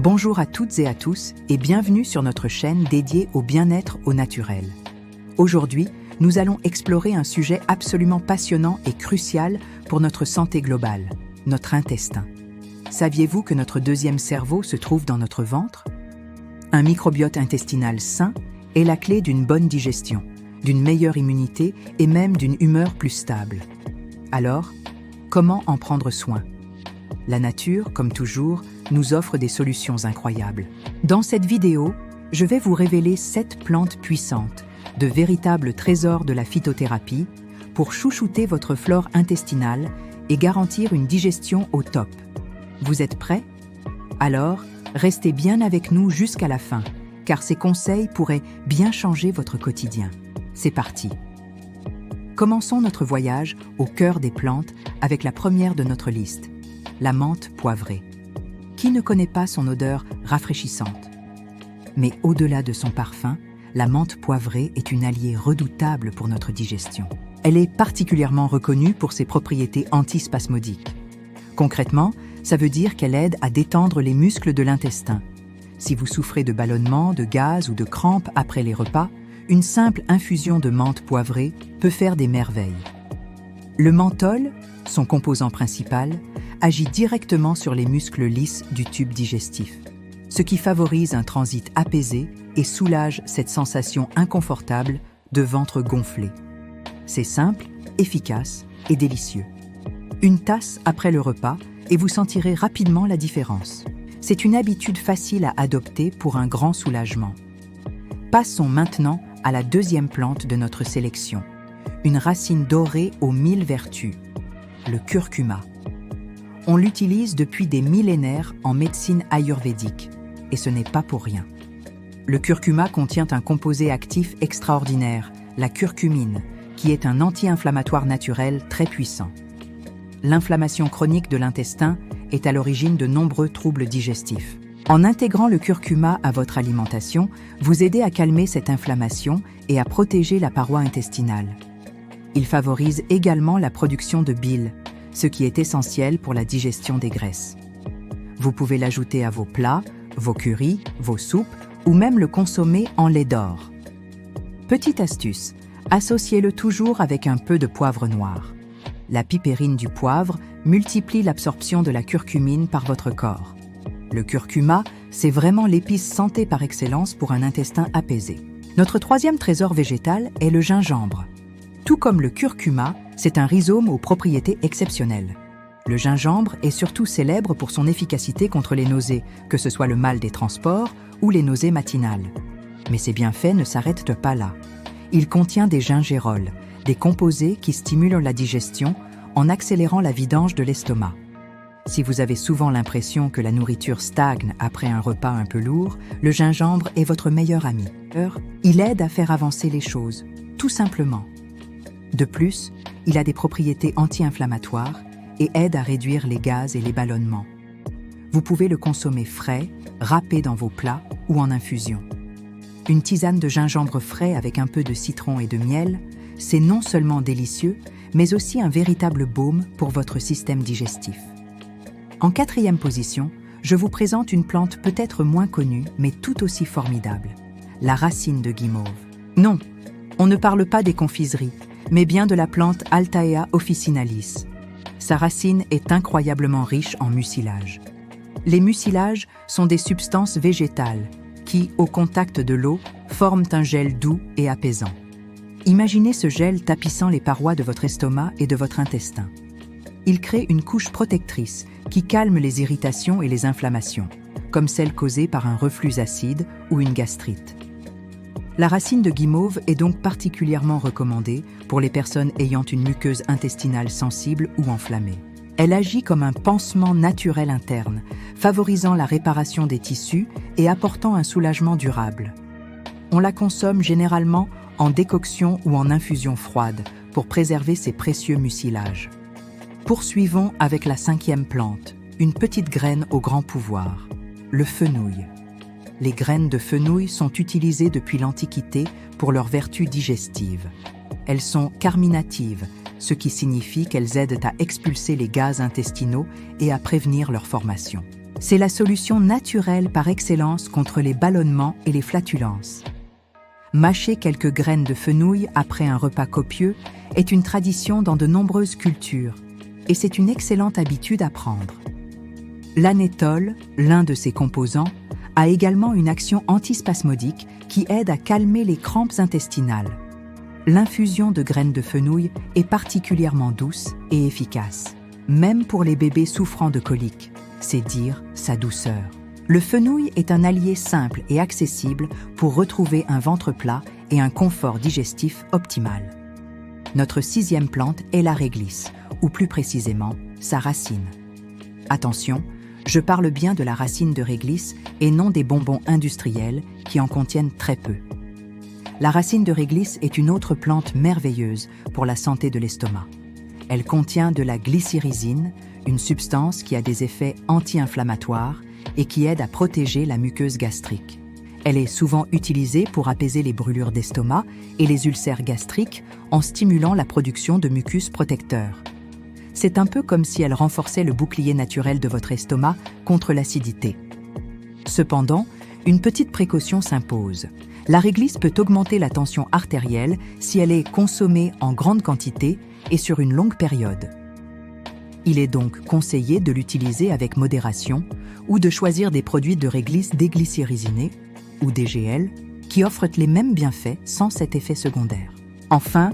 Bonjour à toutes et à tous et bienvenue sur notre chaîne dédiée au bien-être au naturel. Aujourd'hui, nous allons explorer un sujet absolument passionnant et crucial pour notre santé globale, notre intestin. Saviez-vous que notre deuxième cerveau se trouve dans notre ventre? Un microbiote intestinal sain est la clé d'une bonne digestion, d'une meilleure immunité et même d'une humeur plus stable. Alors, comment en prendre soin? La nature, comme toujours, nous offre des solutions incroyables. Dans cette vidéo, je vais vous révéler 7 plantes puissantes, de véritables trésors de la phytothérapie, pour chouchouter votre flore intestinale et garantir une digestion au top. Vous êtes prêts? Alors, restez bien avec nous jusqu'à la fin, car ces conseils pourraient bien changer votre quotidien. C'est parti! Commençons notre voyage au cœur des plantes avec la première de notre liste, la menthe poivrée. Qui ne connaît pas son odeur rafraîchissante? Mais au-delà de son parfum, la menthe poivrée est une alliée redoutable pour notre digestion. Elle est particulièrement reconnue pour ses propriétés antispasmodiques. Concrètement, ça veut dire qu'elle aide à détendre les muscles de l'intestin. Si vous souffrez de ballonnements, de gaz ou de crampes après les repas, une simple infusion de menthe poivrée peut faire des merveilles. Le menthol, son composant principal, agit directement sur les muscles lisses du tube digestif, ce qui favorise un transit apaisé et soulage cette sensation inconfortable de ventre gonflé. C'est simple, efficace et délicieux. Une tasse après le repas et vous sentirez rapidement la différence. C'est une habitude facile à adopter pour un grand soulagement. Passons maintenant à la deuxième plante de notre sélection, une racine dorée aux 1000 vertus, le curcuma. On l'utilise depuis des millénaires en médecine ayurvédique, et ce n'est pas pour rien. Le curcuma contient un composé actif extraordinaire, la curcumine, qui est un anti-inflammatoire naturel très puissant. L'inflammation chronique de l'intestin est à l'origine de nombreux troubles digestifs. En intégrant le curcuma à votre alimentation, vous aidez à calmer cette inflammation et à protéger la paroi intestinale. Il favorise également la production de bile, ce qui est essentiel pour la digestion des graisses. Vous pouvez l'ajouter à vos plats, vos currys, vos soupes ou même le consommer en lait d'or. Petite astuce, associez-le toujours avec un peu de poivre noir. La pipérine du poivre multiplie l'absorption de la curcumine par votre corps. Le curcuma, c'est vraiment l'épice santé par excellence pour un intestin apaisé. Notre troisième trésor végétal est le gingembre. Tout comme le curcuma, c'est un rhizome aux propriétés exceptionnelles. Le gingembre est surtout célèbre pour son efficacité contre les nausées, que ce soit le mal des transports ou les nausées matinales. Mais ses bienfaits ne s'arrêtent pas là. Il contient des gingérols, des composés qui stimulent la digestion en accélérant la vidange de l'estomac. Si vous avez souvent l'impression que la nourriture stagne après un repas un peu lourd, le gingembre est votre meilleur ami. Il aide à faire avancer les choses, tout simplement. De plus, il a des propriétés anti-inflammatoires et aide à réduire les gaz et les ballonnements. Vous pouvez le consommer frais, râpé dans vos plats ou en infusion. Une tisane de gingembre frais avec un peu de citron et de miel, c'est non seulement délicieux, mais aussi un véritable baume pour votre système digestif. En quatrième position, je vous présente une plante peut-être moins connue, mais tout aussi formidable, la racine de guimauve. Non, on ne parle pas des confiseries, mais bien de la plante Altaea officinalis. Sa racine est incroyablement riche en mucilage. Les mucilages sont des substances végétales qui, au contact de l'eau, forment un gel doux et apaisant. Imaginez ce gel tapissant les parois de votre estomac et de votre intestin. Il crée une couche protectrice qui calme les irritations et les inflammations, comme celles causées par un reflux acide ou une gastrite. La racine de guimauve est donc particulièrement recommandée pour les personnes ayant une muqueuse intestinale sensible ou enflammée. Elle agit comme un pansement naturel interne, favorisant la réparation des tissus et apportant un soulagement durable. On la consomme généralement en décoction ou en infusion froide pour préserver ses précieux mucilages. Poursuivons avec la cinquième plante, une petite graine au grand pouvoir, le fenouil. Les graines de fenouil sont utilisées depuis l'Antiquité pour leurs vertus digestives. Elles sont carminatives, ce qui signifie qu'elles aident à expulser les gaz intestinaux et à prévenir leur formation. C'est la solution naturelle par excellence contre les ballonnements et les flatulences. Mâcher quelques graines de fenouil après un repas copieux est une tradition dans de nombreuses cultures, et c'est une excellente habitude à prendre. L'anétol, l'un de ses composants, a également une action antispasmodique qui aide à calmer les crampes intestinales. L'infusion de graines de fenouil est particulièrement douce et efficace, même pour les bébés souffrant de coliques, c'est dire sa douceur. Le fenouil est un allié simple et accessible pour retrouver un ventre plat et un confort digestif optimal. Notre 6e plante est la réglisse, ou plus précisément, sa racine. Attention, je parle bien de la racine de réglisse et non des bonbons industriels qui en contiennent très peu. La racine de réglisse est une autre plante merveilleuse pour la santé de l'estomac. Elle contient de la glycyrrhizine, une substance qui a des effets anti-inflammatoires et qui aide à protéger la muqueuse gastrique. Elle est souvent utilisée pour apaiser les brûlures d'estomac et les ulcères gastriques en stimulant la production de mucus protecteur. C'est un peu comme si elle renforçait le bouclier naturel de votre estomac contre l'acidité. Cependant, une petite précaution s'impose. La réglisse peut augmenter la tension artérielle si elle est consommée en grande quantité et sur une longue période. Il est donc conseillé de l'utiliser avec modération ou de choisir des produits de réglisse déglycérysinés ou DGL qui offrent les mêmes bienfaits sans cet effet secondaire. Enfin,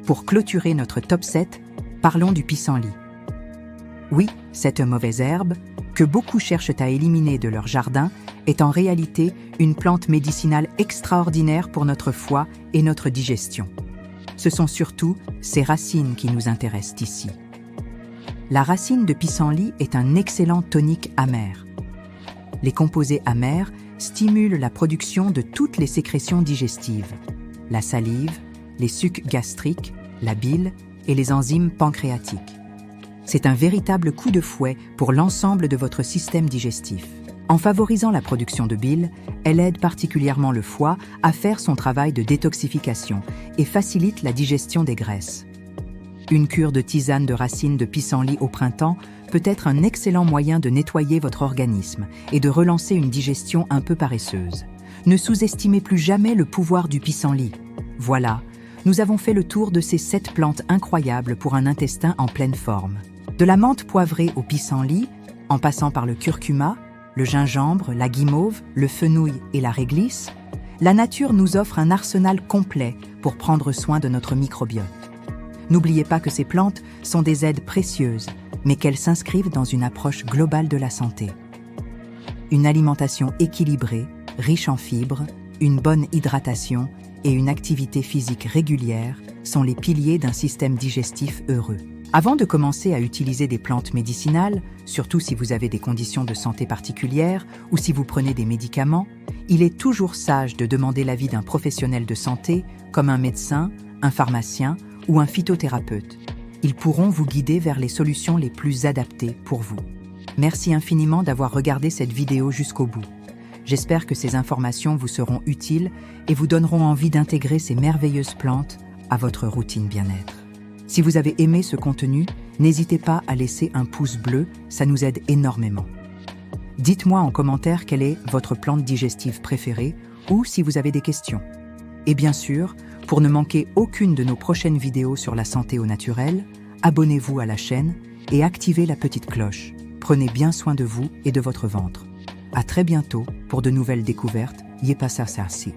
pour clôturer notre top 7, parlons du pissenlit. Oui, cette mauvaise herbe, que beaucoup cherchent à éliminer de leur jardin, est en réalité une plante médicinale extraordinaire pour notre foie et notre digestion. Ce sont surtout ses racines qui nous intéressent ici. La racine de pissenlit est un excellent tonique amer. Les composés amers stimulent la production de toutes les sécrétions digestives, la salive, les sucs gastriques, la bile et les enzymes pancréatiques. C'est un véritable coup de fouet pour l'ensemble de votre système digestif. En favorisant la production de bile, elle aide particulièrement le foie à faire son travail de détoxification et facilite la digestion des graisses. Une cure de tisane de racines de pissenlit au printemps peut être un excellent moyen de nettoyer votre organisme et de relancer une digestion un peu paresseuse. Ne sous-estimez plus jamais le pouvoir du pissenlit. Voilà, nous avons fait le tour de ces 7 plantes incroyables pour un intestin en pleine forme. De la menthe poivrée au pissenlit, en passant par le curcuma, le gingembre, la guimauve, le fenouil et la réglisse, la nature nous offre un arsenal complet pour prendre soin de notre microbiote. N'oubliez pas que ces plantes sont des aides précieuses, mais qu'elles s'inscrivent dans une approche globale de la santé. Une alimentation équilibrée, riche en fibres, une bonne hydratation et une activité physique régulière sont les piliers d'un système digestif heureux. Avant de commencer à utiliser des plantes médicinales, surtout si vous avez des conditions de santé particulières ou si vous prenez des médicaments, il est toujours sage de demander l'avis d'un professionnel de santé, comme un médecin, un pharmacien ou un phytothérapeute. Ils pourront vous guider vers les solutions les plus adaptées pour vous. Merci infiniment d'avoir regardé cette vidéo jusqu'au bout. J'espère que ces informations vous seront utiles et vous donneront envie d'intégrer ces merveilleuses plantes à votre routine bien-être. Si vous avez aimé ce contenu, n'hésitez pas à laisser un pouce bleu, ça nous aide énormément. Dites-moi en commentaire quelle est votre plante digestive préférée ou si vous avez des questions. Et bien sûr, pour ne manquer aucune de nos prochaines vidéos sur la santé au naturel, abonnez-vous à la chaîne et activez la petite cloche. Prenez bien soin de vous et de votre ventre. À très bientôt pour de nouvelles découvertes. Yepasa Sarsi.